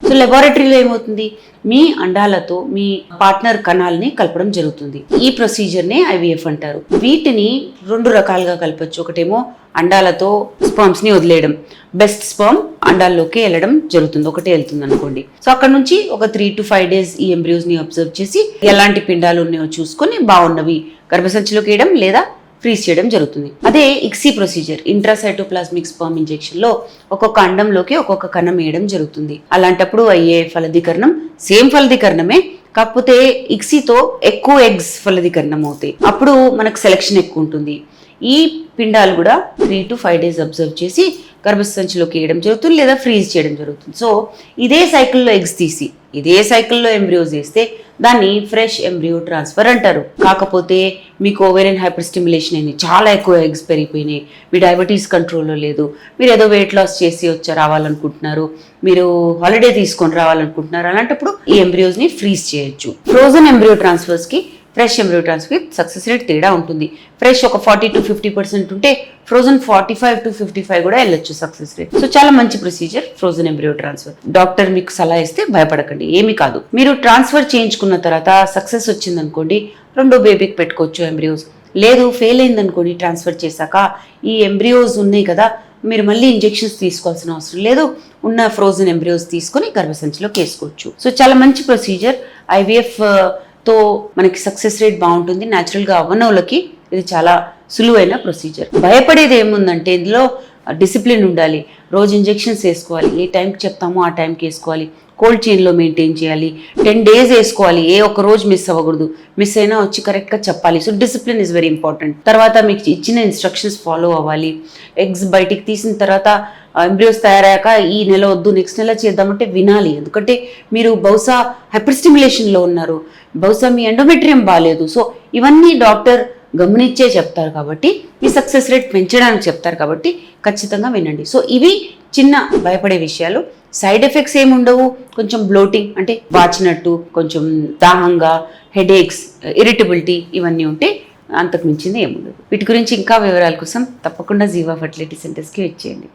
So లెబారెటరీలో ఏమవుతుంది, మీ అండాలతో మీ partner కణాలని కలపడం జరుగుతుంది. ఈ ప్రొసీజర్నే ఐవీఎఫ్ అంటారు. వీటిని 2 రకాలుగా కలపచ్చు. ఒకటేమో అండాలతో స్పర్మ్స్ ని వదిలేయడం, బెస్ట్ స్పర్మ్ అండాల్లోకి వెళ్ళడం జరుగుతుంది, ఒకటే వెళ్తుంది అనుకోండి. సో అక్కడ నుంచి ఒక 3 to 5 days ఈ ఎంబ్రియోస్ ని అబ్జర్వ్ చేసి ఎలాంటి పిండాలు ఉన్నాయో చూసుకొని బాగున్నవి గర్భసంచిలోకి వేయడం లేదా ఫ్రీజ్ చేయడం జరుగుతుంది. అదే ICSI procedure, intracytoplasmic sperm injection లో ఒక్కొక్క అండంలోకి ఒక్కొక్క కణం వేయడం జరుగుతుంది. అలాంటప్పుడు అయ్యే ఫలదీకరణం సేమ్ ఫలదీకరణమే, కాకపోతే ఇక్సీతో ఎక్కువ ఎగ్స్ ఫలదీకరణం అవుతాయి. అప్పుడు మనకు సెలెక్షన్ ఎక్కువ ఉంటుంది. ఈ పిండాలు కూడా 3 to 5 days అబ్జర్వ్ చేసి గర్భసంచిలోకి వేయడం జరుగుతుంది లేదా ఫ్రీజ్ చేయడం జరుగుతుంది. సో ఇదే సైకిల్లో ఎగ్స్ తీసి ఇదే సైకిల్లో ఎంబ్రియోస్ వేస్తే దాన్ని ఫ్రెష్ ఎంబ్రియో ట్రాన్స్ఫర్ అంటారు. కాకపోతే మీకు ఓవేరియన్ హైపర్ స్టిమ్యులేషన్ అయింది, చాలా ఎక్కువ ఎగ్స్ పెరిగిపోయినాయి, మీ డయాబెటీస్ కంట్రోల్లో లేదు, మీరు ఏదో వెయిట్ లాస్ చేసి రావాలనుకుంటున్నారు, మీరు హాలిడే తీసుకొని రావాలనుకుంటున్నారు, అలాంటప్పుడు ఈ ఎంబ్రియోస్ని ఫ్రీజ్ చేయొచ్చు. ఫ్రోజన్ ఎంబ్రియో ట్రాన్స్ఫర్స్కి fresh embryo transfer success rate తేడా ఉంటుంది. ఫ్రెష్ ఒక 40 to 50% ఉంటే ఫ్రోజన్ 45 to 55 కూడా వెళ్ళొచ్చు సక్సెస్ రేట్. సో చాలా మంచి procedure frozen embryo transfer. Doctor మీకు సలహా ఇస్తే భయపడకండి, ఏమీ కాదు. మీరు ట్రాన్స్ఫర్ చేయించుకున్న తర్వాత సక్సెస్ వచ్చిందనుకోండి, 2వ బేబీకి పెట్టుకోవచ్చు ఎంబ్రియోస్. లేదు ఫెయిల్ అయిందనుకోండి, ట్రాన్స్ఫర్ చేశాక ఈ ఎంబ్రియోస్ ఉన్నాయి కదా, మీరు మళ్ళీ ఇంజెక్షన్స్ తీసుకోవాల్సిన అవసరం లేదు, ఉన్న ఫ్రోజన్ ఎంబ్రియోస్ తీసుకొని గర్భసంచిలోకి వేసుకోవచ్చు. సో చాలా మంచి ప్రొసీజర్. ఐవీఎఫ్ తో మనకి సక్సెస్ రేట్ బాగుంటుంది. న్యాచురల్గా అవ్వనోళ్ళకి ఇది చాలా సులువైన ప్రొసీజర్. భయపడేది ఏముందంటే ఇందులో డిసిప్లిన్ ఉండాలి, రోజు ఇంజెక్షన్స్ వేసుకోవాలి, ఏ టైంకి చెప్తామో ఆ టైంకి వేసుకోవాలి, కోల్డ్ చైన్లో మెయింటైన్ చేయాలి, 10 days వేసుకోవాలి, ఏ ఒక్క రోజు మిస్ అవ్వకూడదు, మిస్ అయినా వచ్చి కరెక్ట్గా చెప్పాలి. So discipline is very important. తర్వాత మీకు ఇచ్చిన ఇన్స్ట్రక్షన్స్ ఫాలో అవ్వాలి. ఎగ్స్ బయటికి తీసిన తర్వాత ఎంబ్రియోస్ తయారయ్యాక ఈ నెల వద్దు నెక్స్ట్ నెల చేద్దామంటే వినాలి. ఎందుకంటే మీరు బహుశా హైపర్ స్టిమ్యులేషన్లో ఉన్నారు, బహుశా మీ ఎండోమెట్రియం బాగాలేదు. సో ఇవన్నీ డాక్టర్ గమనించే చెప్తారు కాబట్టి, మీ సక్సెస్ రేట్ పెంచడానికి చెప్తారు కాబట్టి ఖచ్చితంగా వినండి. సో ఇవి చిన్న భయపడే విషయాలు. సైడ్ ఎఫెక్ట్స్ ఏమి ఉండవు. కొంచెం బ్లోటింగ్ అంటే వాచినట్టు, కొంచెం దాహంగా, హెడేక్స్, ఇరిటబిలిటీ ఇవన్నీ ఉంటే అంతకు మించింది ఏముండదు. వీటి గురించి ఇంకా వివరాల కోసం తప్పకుండా జీవా ఫర్టిలిటీ సెంటర్స్కి వచ్చేయండి.